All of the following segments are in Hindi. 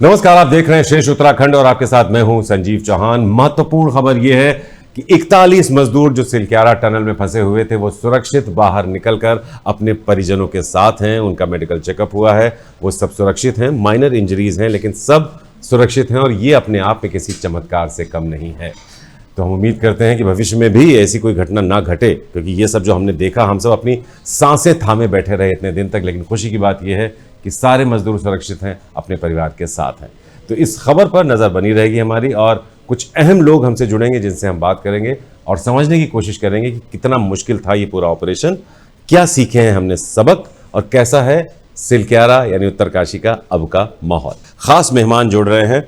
नमस्कार, आप देख रहे हैं शेष उत्तराखंड और आपके साथ मैं हूं संजीव चौहान। महत्वपूर्ण खबर यह है कि 41 मजदूर जो सिलक्यारा टनल में फंसे हुए थे वो सुरक्षित बाहर निकलकर अपने परिजनों के साथ हैं। उनका मेडिकल चेकअप हुआ है, वो सब सुरक्षित हैं। माइनर इंजरीज हैं लेकिन सब सुरक्षित हैं और ये अपने आप में किसी चमत्कार से कम नहीं है। तो हम उम्मीद करते हैं कि भविष्य में भी ऐसी कोई घटना ना घटे, क्योंकि ये सब जो हमने देखा, हम सब अपनी सांसें थामे बैठे रहे इतने दिन तक। लेकिन खुशी की बात यह है कि सारे मजदूर सुरक्षित हैं, अपने परिवार के साथ हैं। तो इस खबर पर नज़र बनी रहेगी हमारी और कुछ अहम लोग हमसे जुड़ेंगे जिनसे हम बात करेंगे और समझने की कोशिश करेंगे कि कितना मुश्किल था ये पूरा ऑपरेशन, क्या सीखे हैं हमने सबक और कैसा है सिलक्यारा यानी उत्तरकाशी का अब का माहौल। खास मेहमान जुड़ रहे हैं,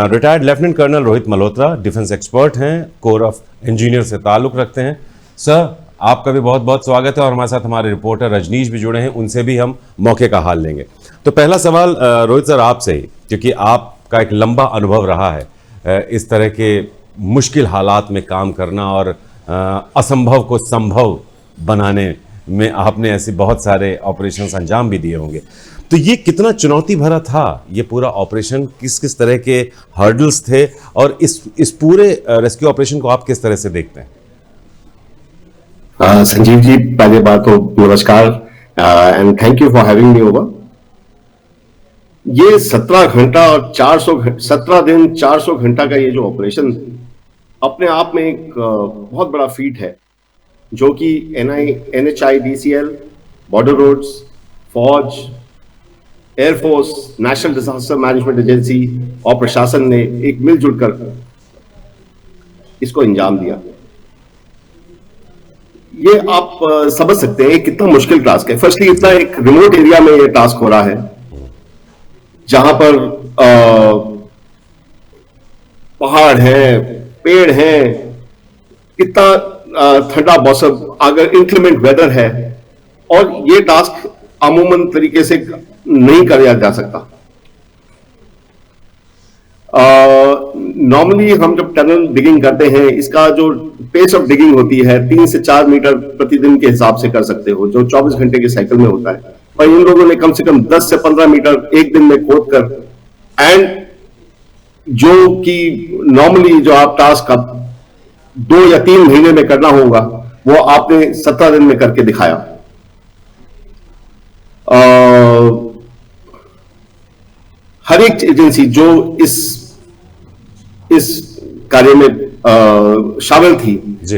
retired lieutenant colonel Rohit Malhotra, defence expert हैं, कोर ऑफ इंजीनियर से ताल्लुक़ रखते हैं। सर, आपका भी बहुत बहुत स्वागत है और हमारे साथ हमारे रिपोर्टर रजनीश भी जुड़े हैं, उनसे भी हम मौके का हाल लेंगे। तो पहला सवाल रोहित सर आपसे ही, क्योंकि आपका एक लंबा अनुभव रहा है इस तरह के मुश्किल हालात में काम करना और असंभव को संभव बनाने में आपने ऐसे बहुत सारे ऑपरेशंस अंजाम भी दिए होंगे। तो ये कितना चुनौती भरा था ये पूरा ऑपरेशन, किस किस तरह के हर्डल्स थे और इस पूरे रेस्क्यू ऑपरेशन को आप किस तरह से देखते हैं? संजीव जी, पहले बात तो नमस्कार and thank you for having me over. ये 17 घंटा और 17 दिन 400 घंटा का ये जो ऑपरेशन अपने आप में एक बहुत बड़ा फीट है, जो कि NHIDCL, बॉर्डर रोड्स, फौज, air force, national disaster management agency और प्रशासन ने एक मिलजुल कर इसको अंजाम दिया। ये आप समझ सकते हैं कितना मुश्किल टास्क है। फर्स्टली इतना एक रिमोट एरिया में ये टास्क हो रहा है, जहां पर पहाड़ है, पेड़ हैं, कितना ठंडा मौसम, अगर इंक्लेमेंट वेदर है, और ये टास्क अमूमन तरीके से नहीं किया जा सकता। नॉर्मली हम जब टनल डिगिंग करते हैं, इसका जो पेस ऑफ डिगिंग होती है 3 से 4 मीटर प्रतिदिन के हिसाब से कर सकते हो, जो 24 घंटे के साइकिल में होता है। और इन लोगों ने कम से कम 10 से 15 मीटर एक दिन में खोद कर, एंड जो कि नॉर्मली जो आप टास्क 2 या 3 महीने में करना होगा, वो आपने 17 दिन में करके दिखाया। हर एक एजेंसी जो इस कार्य में शामिल थी जी,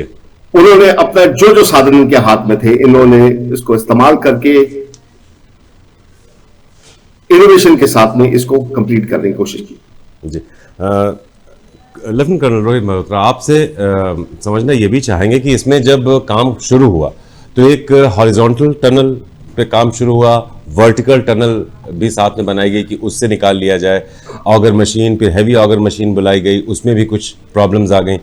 उन्होंने अपना जो साधन इनके हाथ में थे, इन्होंने इसको इस्तेमाल करके इनोवेशन के साथ में इसको कंप्लीट करने की कोशिश की जी। लेफ्टिनेंट कर्नल रोहित मल्होत्रा, आपसे समझना ये भी चाहेंगे कि इसमें जब काम शुरू हुआ तो एक हॉरिजॉन्टल टनल पे काम शुरू हुआ, वर्टिकल टनल भी साथ में बनाई गई कि उससे निकाल लिया जाए, ऑगर मशीन, फिर हैवी ऑगर मशीन बुलाई गई, उसमें भी कुछ प्रॉब्लम्स आ गई।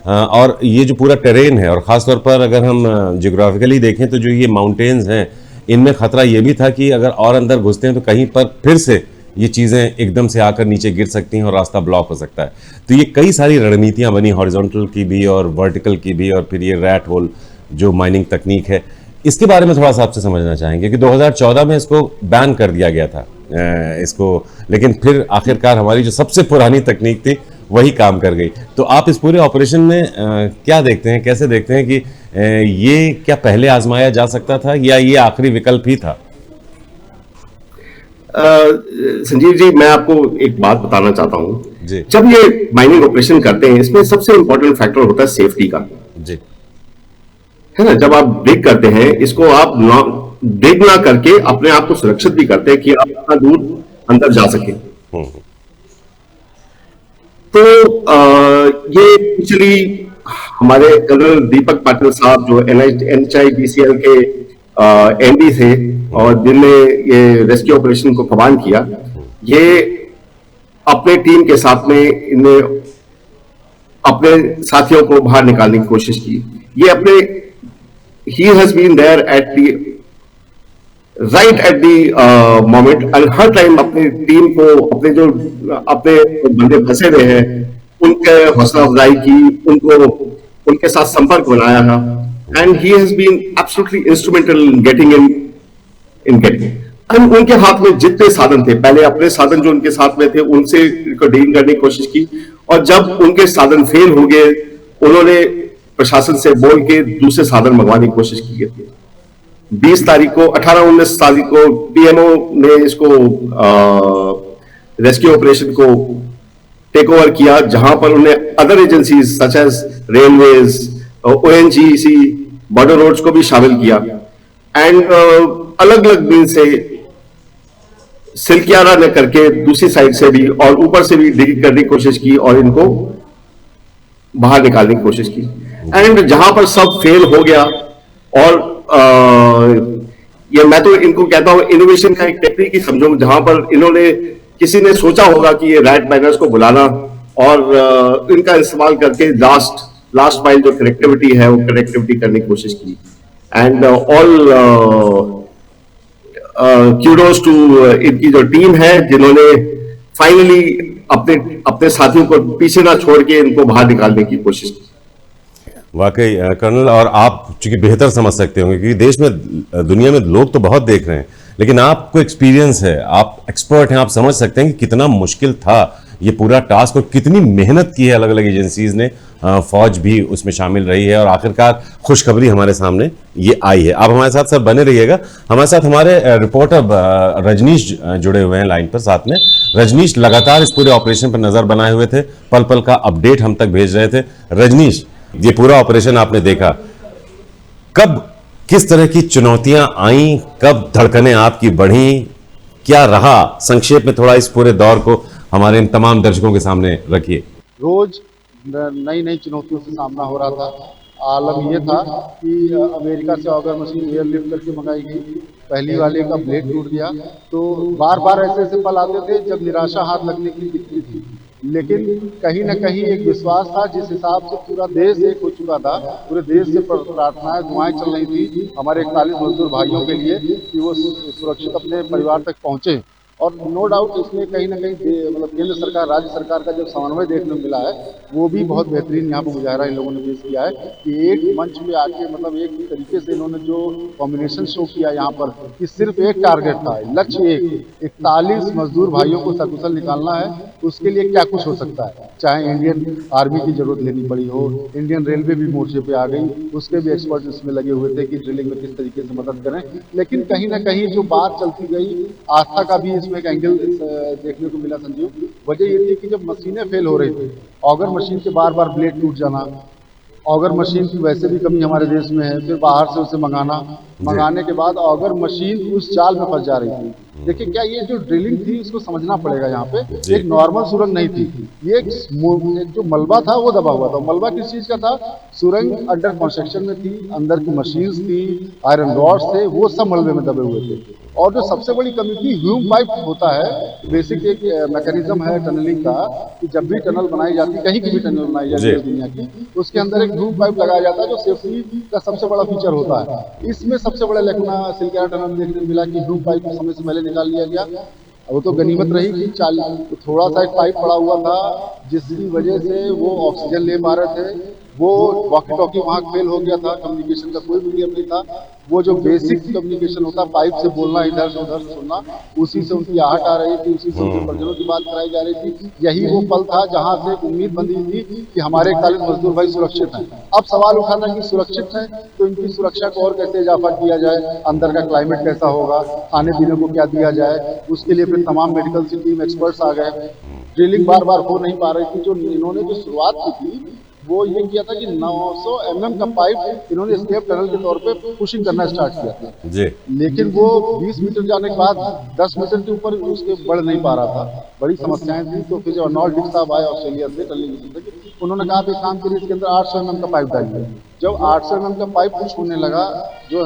और ये जो पूरा टेरेन है, और ख़ासतौर पर अगर हम जियोग्राफिकली देखें तो जो ये माउंटेन्स हैं, इनमें ख़तरा ये भी था कि अगर और अंदर घुसते हैं तो कहीं पर फिर से ये चीज़ें एकदम से आकर नीचे गिर सकती हैं और रास्ता ब्लॉक हो सकता है। तो ये कई सारी रणनीतियाँ बनी, हॉरिजॉन्टल की भी और वर्टिकल की भी, और फिर ये रैट होल जो माइनिंग तकनीक है, इसके बारे में थोड़ा सा आपसे समझना चाहेंगे कि 2014 में इसको बैन कर दिया गया था इसको, लेकिन फिर आखिरकार हमारी जो सबसे पुरानी तकनीक थी वही काम कर गई। तो आप इस पूरे ऑपरेशन में क्या देखते हैं, कैसे देखते हैं कि ये क्या पहले आजमाया जा सकता था या ये आखिरी विकल्प ही था? संजीव जी, मैं आपको एक बात बताना चाहता हूं। जब ये माइनिंग ऑपरेशन करते हैं, इसमें सबसे इंपॉर्टेंट फैक्टर होता है सेफ्टी का जी, है ना। जब आप डिग करते हैं, इसको आप डिग ना करके अपने आप को सुरक्षित भी करते हैं कि आप इतना दूर अंदर जा सके। तो ये एक्चुअली हमारे कर्नल दीपक पाटिल साहब, जो NHIDCL के MD थे और जिनने ये रेस्क्यू ऑपरेशन को कमान किया, ये अपने टीम के साथ में इन्हें अपने साथियों को बाहर निकालने की कोशिश की। ये he has been there right at the moment, और हर टाइम अपनी टीम को, अपने बंदे फंसे हुए हैं, उनके हौसला अफजाई की, उनके साथ संपर्क बनाया था, and he has been absolutely instrumental in getting उनके हाथ में जितने साधन थे, पहले अपने साधन जो उनके साथ में थे उनसे इनको डील करने की कोशिश की, और जब उनके साधन फेल हो गए उन्होंने प्रशासन से बोल के दूसरे साधन मंगवाने की कोशिश की है। 20 तारीख को 18-19 तारीख को पीएमओ ने इसको रेस्क्यू ऑपरेशन को टेक ओवर किया, जहां पर उन्होंने other agencies such as railways, ONGC, border roads को भी शामिल किया, एंड अलग अलग मीन से सिलकियारा ने करके दूसरी साइड से भी और ऊपर से भी डिग करने की कोशिश की और इनको बाहर निकालने की कोशिश की। एंड जहां पर सब फेल हो गया, और ये मैं तो इनको कहता हूं इनोवेशन का एक टेक्निक ही समझो, जहां पर इन्होंने किसी ने सोचा होगा कि ये रैट माइनर्स को बुलाना और इनका इस्तेमाल करके लास्ट माइल जो कनेक्टिविटी है वो कनेक्टिविटी करने की कोशिश की। एंड ऑल क्यूडोस टू इनकी जो टीम है जिन्होंने फाइनली अपने साथियों को पीछे ना छोड़ के इनको बाहर निकालने की कोशिश की। वाकई कर्नल, और आप चूंकि बेहतर समझ सकते होंगे क्योंकि देश में, दुनिया में लोग तो बहुत देख रहे हैं, लेकिन आपको एक्सपीरियंस है, आप एक्सपर्ट हैं, आप समझ सकते हैं कि कितना मुश्किल था ये पूरा टास्क और कितनी मेहनत की है अलग अलग एजेंसीज ने, फौज भी उसमें शामिल रही है, और आखिरकार खुशखबरी हमारे सामने ये आई है। आप हमारे साथ सर बने रहिएगा। हमारे साथ हमारे रिपोर्टर रजनीश जुड़े हुए हैं लाइन पर। साथ में रजनीश लगातार इस पूरे ऑपरेशन पर नजर बनाए हुए थे, पल पल का अपडेट हम तक भेज रहे थे। रजनीश, ये पूरा ऑपरेशन आपने देखा, कब किस तरह की चुनौतियां आई, कब धड़कनें आपकी बढ़ी, क्या रहा? संक्षेप में थोड़ा इस पूरे दौर को हमारे इन तमाम दर्शकों के सामने रखिए। रोज नई नई चुनौतियों से सामना हो रहा था। आलम ये था कि अमेरिका से ऑगर मशीन एयरलिफ्ट करके मंगाई गई, पहली वाले का ब्लेड टूट गया, तो बार बार ऐसे ऐसे पल आते थे जब निराशा हाथ लगने की दिखती थी। लेकिन कहीं ना कहीं एक विश्वास था, जिस हिसाब से पूरा देश एक हो चुका था, पूरे देश से प्रार्थनाएं दुआएं चल रही थी हमारे 41 मजदूर भाइयों के लिए कि वो सुरक्षित अपने परिवार तक पहुंचे। और नो डाउट इसमें कहीं ना कहीं मतलब केंद्र सरकार, राज्य सरकार का जो समन्वय देखने को मिला है वो भी बहुत बेहतरीन यहाँ पर मुजाहरा इन लोगों ने पेश किया है कि एक मंच पे आके मतलब एक तरीके से इन्होंने जो कॉम्बिनेशन शो किया यहाँ पर कि सिर्फ एक टारगेट था, लक्ष्य एक, 41 मजदूर भाइयों को सकुशल निकालना है। उसके लिए क्या कुछ हो सकता है, चाहे इंडियन आर्मी की जरूरत लेनी पड़ी हो, इंडियन रेलवे भी मोर्चे पे आ गई, उसके भी एक्सपर्ट इसमें लगे हुए थे कि ड्रिलिंग में किस तरीके से मदद करें। लेकिन कहीं ना कहीं जो बात चलती गई, आस्था का भी इसमें एक एंगल देखने को मिला संजीव। वजह ये थी कि जब मशीनें फेल हो रही थी, ऑगर मशीन के बार बार ब्लेड टूट जाना, ऑगर मशीन की वैसे भी कमी हमारे देश में है, फिर बाहर से उसे मंगाने के बाद ऑगर मशीन उस जाल में फंस जा रही थी। देखिए क्या ये जो ड्रिलिंग थी इसको समझना पड़ेगा, यहाँ पे एक नॉर्मल सुरंग नहीं थी, ये एक जो मलबा था वो दबा हुआ था। मलबा किस चीज का था? सुरंग अंडर कंस्ट्रक्शन में थी, अंदर की मशीन्स थी, आयरन रॉड्स थे, वो सब मलबे में दबे हुए थे। और जो सबसे बड़ी कमी थी, ह्यूम पाइप होता है, बेसिक एक मैकेनिज्म है टनलिंग का कि जब भी टनल बनाई जाती है, कहीं की भी टनल बनाई जाती है दुनिया की, उसके अंदर एक ह्यूम पाइप लगाया जाता है जो सेफ्टी का सबसे बड़ा फीचर होता है। इसमें सबसे बड़ा लेखना सिलकियारा टनल में देखने को मिला कि ह्यूम पाइप समय से पहले निकाल लिया गया। वो तो गनीमत रही कि तो थोड़ा सा एक पाइप पड़ा हुआ था जिसकी वजह से वो ऑक्सीजन ले पा रहे थे। वो वॉकी टॉकी वहाँ फेल हो गया था, कम्युनिकेशन का कोई मीडियम नहीं था। वो जो बेसिक कम्युनिकेशन होता है, पाइप से बोलना, इधर से उधर सुनना, उसी से उनकी आहट आ रही थी, उसी से उनके परिजनों की बात कराई जा रही थी। यही वो पल था जहाँ से उम्मीद बंधी थी कि हमारे 41 मजदूर भाई सुरक्षित हैं। अब सवाल उठा था कि सुरक्षित हैं तो इनकी सुरक्षा को और कैसे इजाफा किया जाए, अंदर का क्लाइमेट कैसा होगा, खाने पीने को क्या दिया जाए, उसके लिए फिर तमाम मेडिकल की टीम एक्सपर्ट्स आ गए। ड्रिलिंग बार बार हो नहीं पा रही थी। जो इन्होंने जो शुरुआत की थी वो ये किया था कि 900 mm का पाइप इन्होंने एस्केप टनल के तौर पे पुशिंग करना स्टार्ट किया था जी। लेकिन वो 20 मीटर जाने के बाद 10 मीटर के ऊपर उसके बढ़ नहीं पा रहा था, बड़ी समस्याएं थी। तो फिर जब अर्नोल्ड डिक साहब आए ऑस्ट्रेलिया से टनलिंग, उन्होंने कहा कि काम करिए, इसके अंदर 800 mm का पाइप डालिए। जब 800 mm का पाइप पुश होने लगा, जो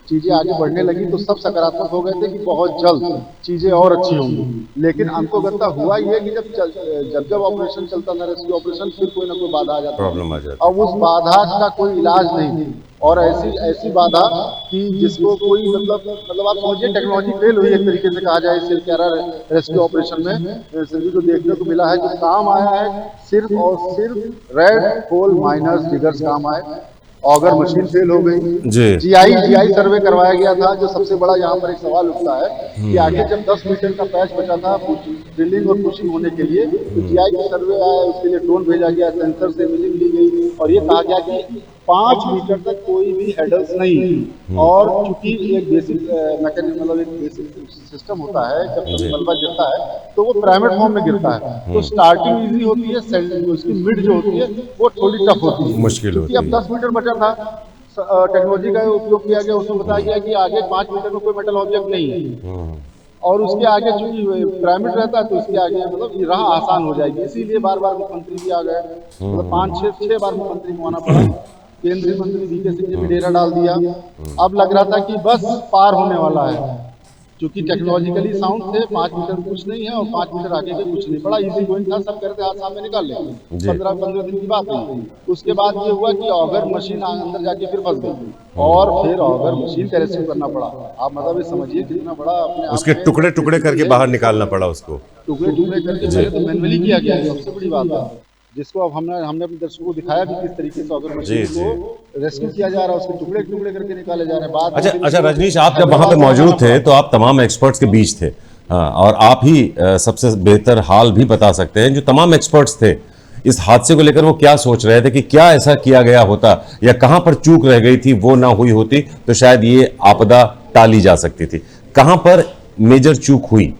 चीजें आगे बढ़ने लगी, तो सब सकारात्मक हो गए थे कि बहुत जल्द चीजें और अच्छी होंगी। लेकिन अंतोगत्ता हुआ ये कि जब ऑपरेशन चलता था, रेस्क्यू ऑपरेशन, फिर कोई ना कोई बाधा आ जाती, प्रॉब्लम आ जाती। अब उस बाधा का कोई इलाज नहीं थी, और ऐसी बाधा कि जिसको कोई मतलब आप समझिए टेक्नोलॉजी फेल हुई एक तरीके से कहा जाए सिलकियारा रेस्क्यू ऑपरेशन में। सभी को देखने को मिला है जो काम आया है सिर्फ और सिर्फ रेड कोल माइनर्स डिगर्स काम आए। ऑगर मशीन फेल हो गई। जी। जीआई सर्वे करवाया गया था। जो सबसे बड़ा यहाँ पर एक सवाल उठता है कि आगे जब 10 मीटर का पैच बचा था ड्रिलिंग और पुशिंग होने के लिए, तो जीआई का सर्वे आया, उसके लिए ड्रोन भेजा गया, सेंसर से इमेजिंग ली गई और ये कहा गया कि 5 मीटर तक कोई भी हेडल्स नहीं। और चूंकि एक बेसिक मैकेनिज्म, मतलब एक बेसिक सिस्टम होता है, जब मलबा गिरता है तो वो पिरामिड फॉर्म में गिरता है, तो स्टार्टिंग इजी होती है, उसकी मिड जो होती है वो थोड़ी टफ होती है, मुश्किल होती है। अब 10 मीटर बचा था, टेक्नोलॉजी का उपयोग किया गया, उसमें बताया गया कि आगे 5 मीटर में कोई मेटल ऑब्जेक्ट नहीं है और उसके आगे चूंकि पिरामिड रहता है तो उसके आगे मतलब राह आसान हो जाएगी। इसीलिए बार बार मुख्यमंत्री भी आ गए, मतलब 5-6 बार मुख्यमंत्री को आना पड़ा। केंद्रीय मंत्री वीके सिंह ने भी डेरा डाल दिया। अब लग रहा था कि बस पार होने वाला है, क्योंकि टेक्नोलॉजिकली साउंड थे, 5 मीटर कुछ नहीं है और 5 मीटर आगे के कुछ नहीं, बड़ा इजी गोइंग था, सब करते हाथ सामने निकाल ले। 15 दिन की बात हुई। उसके बाद ये हुआ कि ऑगर मशीन अंदर जाके फिर फंस गई और फिर ऑगर मशीन का रेस्क्यू करना पड़ा। आप मतलब ये समझिए कितना बड़ा अपने उसके टुकड़े टुकड़े करके बाहर निकालना पड़ा उसको, टुकड़े टुकड़े करके तो मैनुअली किया गया, सबसे बड़ी बात है, जिसको अब हमने अपने दर्शकों को दिखाया भी किस तरीके से ऑगर मशीन को रेस्क्यू किया जा रहा है, उसके टुकड़े टुकड़े करके निकाले जा रहे हैं। बात अच्छा रजनीश, आप जब वहां पे मौजूद थे तो आप तमाम एक्सपर्ट्स के बीच थे, और आप ही सबसे बेहतर हाल भी बता सकते हैं। जो तमाम एक्सपर्ट्स थे इस हादसे को लेकर वो क्या सोच रहे थे कि क्या ऐसा किया गया होता या कहां पर चूक रह गई थी, वो ना हुई होती तो शायद ये आपदा टाली जा सकती थी। कहां पर मेजर चूक हुई?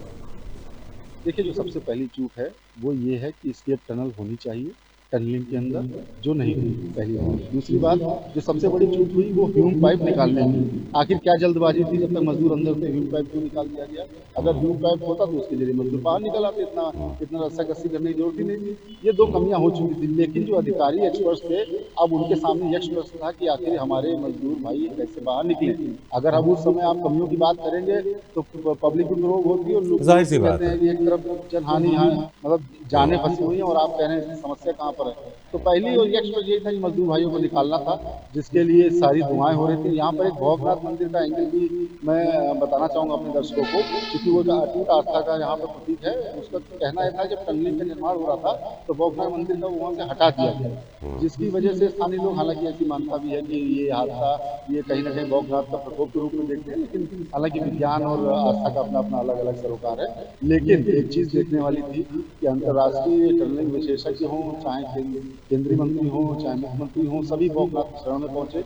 देखिए, जो सबसे पहली चूक है वो ये है कि एस्केप टनल होनी चाहिए टनलिंग के अंदर, जो नहीं हुई पहली बात। दूसरी बात जो सबसे बड़ी चूक हुई वो ह्यूम पाइप निकालने में। आखिर क्या जल्दबाजी थी, जब तक मजदूर अंदर थे ह्यूम पाइप क्यों निकाल दिया गया? अगर ह्यूम पाइप होता तो उसके जरिए मजदूर बाहर निकल आते, इतना रस्सा कस्सी करने की जरूरत ही नहीं थी। ये 2 कमियां हो चुकी थी, लेकिन जो अधिकारी एक्सपर्ट्स थे अब उनके सामने यक्ष प्रश्न था कि आखिर हमारे मजदूर भाई कैसे बाहर निकले। अगर अब उस समय आप कमियों की बात करेंगे तो पब्लिक भी प्रोग होगी और लोग कहते हैं कि एक तरफ जनहानि यहाँ मतलब जाने फंसी हुई है और आप कह रहे हैं समस्या कहाँ पर है। तो पहली और यही था कि मजदूर भाइयों को निकालना था, जिसके लिए सारी दुआएं हो रही थी। यहाँ पर एक भोगनाथ मंदिर का एंगल भी मैं बताना चाहूँगा अपने दर्शकों को, क्योंकि वो अटूट आस्था का यहाँ पर प्रतीक है। उसका कहना यह था जब टनलिंग का निर्माण हो रहा था तो भोगनाथ मंदिर का वहाँ से हटा दिया गया, जिसकी वजह से स्थानीय लोग, हालांकि ऐसी मान्यता भी है कि ये हादसा ये कहीं ना कहीं भोगनाथ का प्रकोप के रूप में देखते हैं, लेकिन हालांकि विज्ञान और आस्था का अपना अपना अलग अलग सरोकार है। लेकिन एक चीज़ देखने वाली थी कि अंतर्राष्ट्रीय टनलिंग विशेषज्ञ हों, चाहे केंद्रीय मंत्री हो चाहे मुख्यमंत्री हो, सभी भोगनाथ शरण में पहुंचे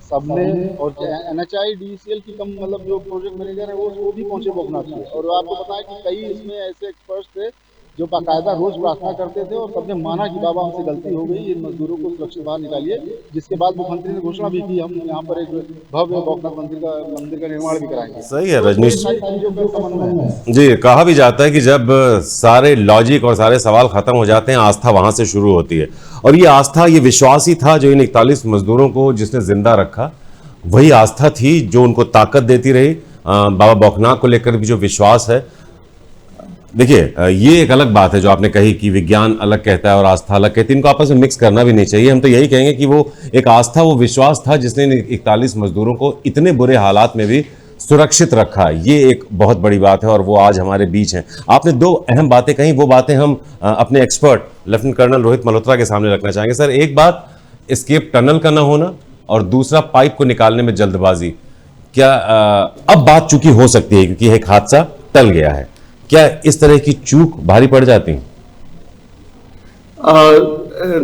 सबने। और NHIDCL की कम मतलब जो प्रोजेक्ट मैनेजर है वो भी पहुंचे भोगनाथ में। और आपको पता है कि कई इसमें ऐसे एक्सपर्ट्स थे जो बाकायदा रोज प्रार्थना करते थे और सबने माना कि बाबा हमसे गलती हो गई, इन मजदूरों को सुरक्षित बाहर निकालिए। जिसके बाद मुख्यमंत्री ने घोषणा भी की हम यहाँ पर एक भव्य भोगनाथ मंदिर का निर्माण भी कराएंगे। सही है रजनीश जी, कहा भी जाता है कि जब सारे लॉजिक और सारे सवाल खत्म हो जाते हैं, आस्था वहां से शुरू होती है। और ये आस्था, ये विश्वास ही था जो इन 41 मजदूरों को जिसने जिंदा रखा। वही आस्था थी जो उनको ताकत देती रही। बाबा भोगनाथ को लेकर भी जो विश्वास है, देखिए ये एक अलग बात है जो आपने कही कि विज्ञान अलग कहता है और आस्था अलग कहती है। इनको आपस में मिक्स करना भी नहीं चाहिए। हम तो यही कहेंगे कि वो एक आस्था, वो विश्वास था जिसने 41 मजदूरों को इतने बुरे हालात में भी सुरक्षित रखा। ये एक बहुत बड़ी बात है और वो आज हमारे बीच हैं। आपने 2 अहम बातें कही, वो बातें हम अपने expert lieutenant colonel Rohit Malhotra के सामने रखना चाहेंगे। सर, एक बात एस्केप टनल का ना होना और दूसरा पाइप को निकालने में जल्दबाजी। क्या अब बात चूंकि हो सकती है क्योंकि एक हादसा टल गया है, क्या इस तरह की चूक भारी पड़ जाती है?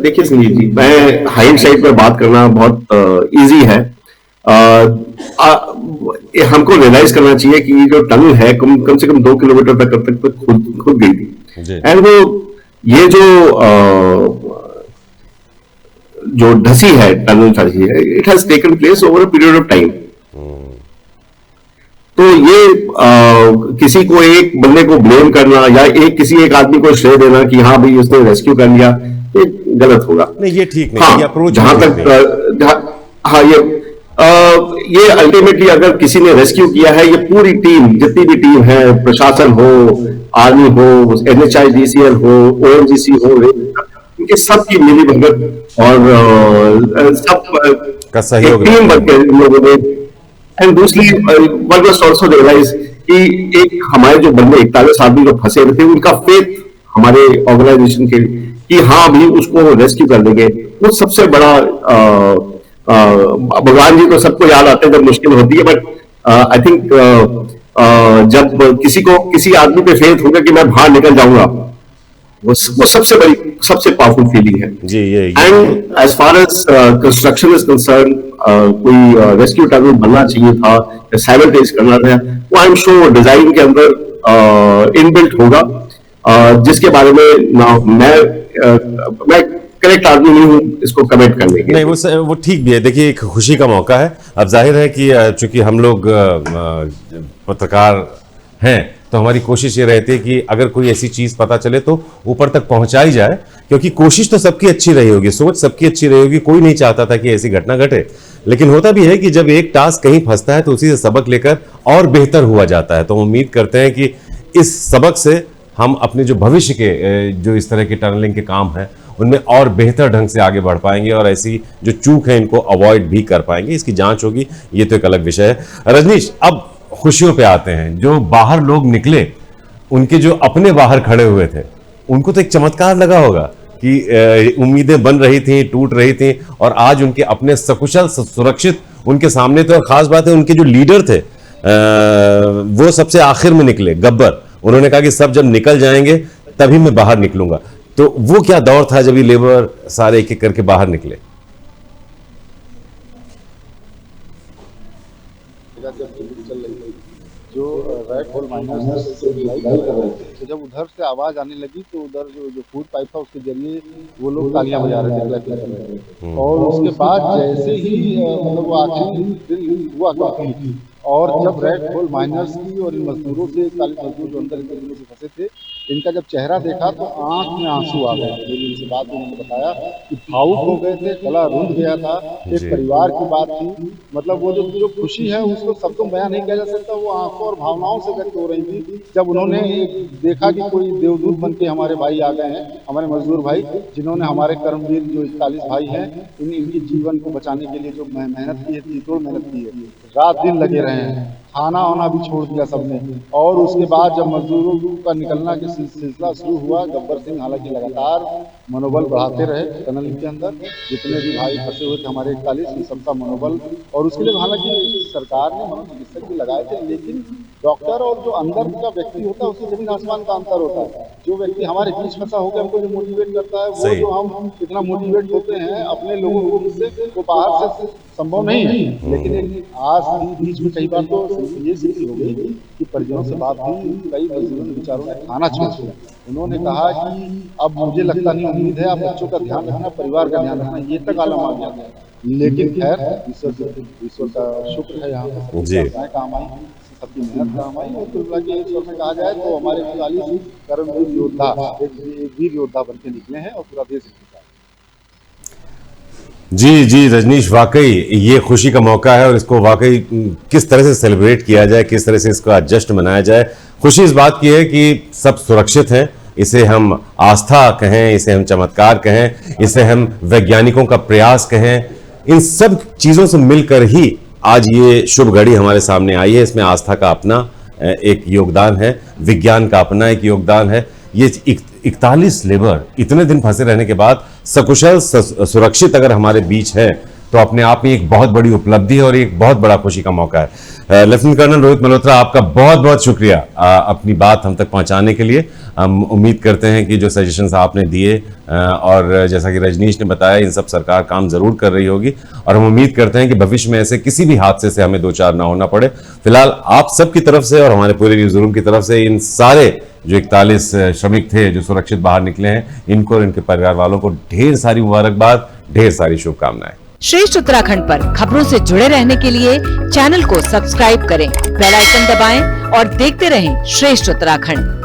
देखिए संजीव जी, मैं हाइंडसाइट पर बात करना बहुत इजी है। हमको रियलाइज करना चाहिए कि जो टनल है कम से कम 2 किलोमीटर तक खुद गई थी। एंड वो ये जो ढसी है, टनल ढसी है, it has taken place over a period of time. तो ये किसी को एक बंदे को ब्लेम करना या किसी एक आदमी को श्रेय देना कि हाँ भाई उसने रेस्क्यू कर लिया, ये गलत होगा। नहीं, ये ठीक नहीं। हाँ, ये अप्रोच जहां तक हाँ ये अल्टीमेटली अगर किसी ने रेस्क्यू किया है, ये पूरी टीम, जितनी भी टीम है, प्रशासन हो, आर्मी हो, NHIDCL हो, ONGC हो, इनके सब की मिली भगत और सब का सहयोग, टीम वर्क के लोगों ने। एंड दूसरी वन मस्ट आल्सो रियलाइज कि एक हमारे जो बंदे 41 आदमी जो फंसे हुए थे, उनका फेथ हमारे ऑर्गेनाइजेशन के कि हाँ भी उसको रेस्क्यू कर देंगे, वो सबसे बड़ा भगवान जी तो सबको याद आते हैं जब मुश्किल होती है, बट आई थिंक जब किसी आदमी पे फेथ होगा कि मैं बाहर निकल जाऊंगा, वो सबसे पावरफुल फीलिंग है जी। ये and as far as construction is concern, कोई रेस्क्यू टनल बनना चाहिए था या साइमल्टेनियस करना था, वो आई एम श्योर डिजाइन के अंदर इनबिल्ट होगा, जिसके बारे में ना मैं करेक्ट आदमी नहीं हूं इसको कमेंट करने के। नहीं, वो ठीक भी है। देखिए, एक खुशी का मौका है। अब जाहिर है कि चूंकि हम लोग पत्रकार हैं, तो हमारी कोशिश ये रहती है कि अगर कोई ऐसी चीज पता चले तो ऊपर तक पहुंचाई जाए, क्योंकि कोशिश तो सबकी अच्छी रही होगी, सोच सबकी अच्छी रही होगी, कोई नहीं चाहता था कि ऐसी घटना घटे। लेकिन होता भी है कि जब एक टास्क कहीं फंसता है तो उसी से सबक लेकर और बेहतर हुआ जाता है। तो उम्मीद करते हैं कि इस सबक से हम अपने जो भविष्य के जो इस तरह के टनलिंग के काम हैं उनमें और बेहतर ढंग से आगे बढ़ पाएंगे और ऐसी जो चूक है इनको अवॉइड भी कर पाएंगे। इसकी जांच होगी, ये तो एक अलग विषय है। रजनीश, अब खुशियों पे आते हैं। जो बाहर लोग निकले, उनके जो अपने बाहर खड़े हुए थे, उनको तो एक चमत्कार लगा होगा कि उम्मीदें बन रही थी, टूट रही थी, और आज उनके अपने सकुशल सुरक्षित उनके सामने थे। और खास बात है, उनके जो लीडर थे वो सबसे आखिर में निकले, गब्बर। उन्होंने कहा कि सब जब निकल जाएंगे तभी मैं बाहर निकलूंगा। तो वो क्या दौर था जब ये लेबर सारे एक एक करके बाहर निकले? जो रेड कोल माइनर्स सप्लाई कर रहे थे, तो जब उधर से आवाज आने लगी तो उधर जो फूड पाइप था उसके जरिए वो लोग तालियां बजा रहे थे, क्लैपिंग कर रहे थे। और उसके बाद जैसे ही मतलब वो आखिरी दिन हुआ कंप्लीट, और जब रेड कोल माइनर्स की और इन मजदूरों से 40 मजदूर जो अंदर इतने दिनों से फंसे थे, इनका जब चेहरा देखा तो आंख में आंसू आ गए। जो इनसे बात उन्होंने बताया कि भावुक हो गए थे, गला रुंध गया था। एक परिवार की बात थी, मतलब वो जो खुशी है उसको सब तो बयां नहीं किया जा सकता, वो आंखों और भावनाओं से व्यक्त हो रही थी जब उन्होंने देखा कि कोई देवदूत बन के हमारे भाई आ गए हैं, हमारे मजदूर भाई, जिन्होंने हमारे कर्मवीर जो 41 भाई हैं, इनके जीवन को बचाने के लिए जो मेहनत की है, तीतोड़ मेहनत की है, रात दिन लगे रहे हैं, खाना वाना भी छोड़ दिया सबने। और उसके बाद जब मजदूरों का निकलना के सिलसिला शुरू हुआ, गब्बर सिंह हालांकि लगातार मनोबल बढ़ाते रहे टनल के अंदर, जितने भी भाई फंसे हुए थे हमारे 41, सबका मनोबल। और उसके लिए हालांकि सरकार ने मनोचिकित्सक भी लगाए थे, लेकिन डॉक्टर और जो अंदर का व्यक्ति होता है उससे जमीन आसमान का अंतर होता है। जो व्यक्ति हमारे बीच फंसा होकर हमको जो मोटिवेट करता है, वो जो हम इतना मोटिवेट होते हैं अपने लोगों को, उससे वो बाहर से संभव नहीं है। लेकिन आज बीच में कई बार तो ये स्थिति हो गई कि परिजनों से बात हुई, कई मजदूरों ने बेचारों ने खाना छोड़ दिया। उन्होंने कहा कि अब मुझे लगता नहीं, उम्मीद है आप बच्चों का ध्यान रखना, परिवार का ध्यान रखना, ये तक आलम आ गया। लेकिन खैर ईश्वर का शुक्र है, यहाँ पे काम आई, सबकी मेहनत काम आई। और कुल मिला के एक शब्द में कहा जाए तो हमारे 40 कर्मवीर योद्धा एक वीर योद्धा बन के निकले हैं और पूरा देश। जी जी रजनीश, वाकई ये खुशी का मौका है और इसको वाकई किस तरह से सेलिब्रेट किया जाए, किस तरह से इसका जश्न मनाया जाए। खुशी इस बात की है कि सब सुरक्षित हैं। इसे हम आस्था कहें, इसे हम चमत्कार कहें, इसे हम वैज्ञानिकों का प्रयास कहें, इन सब चीज़ों से मिलकर ही आज ये शुभ घड़ी हमारे सामने आई है। इसमें आस्था का अपना एक योगदान है, विज्ञान का अपना एक योगदान है। ये 41 लेबर इतने दिन फंसे रहने के बाद सकुशल सुरक्षित अगर हमारे बीच है तो अपने आप में एक बहुत बड़ी उपलब्धि है और एक बहुत बड़ा खुशी का मौका है। लेफ्टिनेंट कर्नल रोहित मल्होत्रा, आपका बहुत बहुत शुक्रिया अपनी बात हम तक पहुंचाने के लिए। हम उम्मीद करते हैं कि जो सजेशंस आपने दिए और जैसा कि रजनीश ने बताया, इन सब सरकार काम जरूर कर रही होगी और हम उम्मीद करते हैं कि भविष्य में ऐसे किसी भी हादसे से हमें दो चार ना होना पड़े। फिलहाल आप सब की तरफ से और हमारे पूरे न्यूज़ रूम की तरफ से इन सारे जो 41 श्रमिक थे जो सुरक्षित बाहर निकले हैं, इनको और इनके परिवार वालों को ढेर सारी मुबारकबाद, ढेर सारी शुभकामनाएं। श्रेष्ठ उत्तराखंड पर खबरों से जुड़े रहने के लिए चैनल को सब्सक्राइब करें, बेल आइकन दबाएं और देखते रहें श्रेष्ठ उत्तराखंड।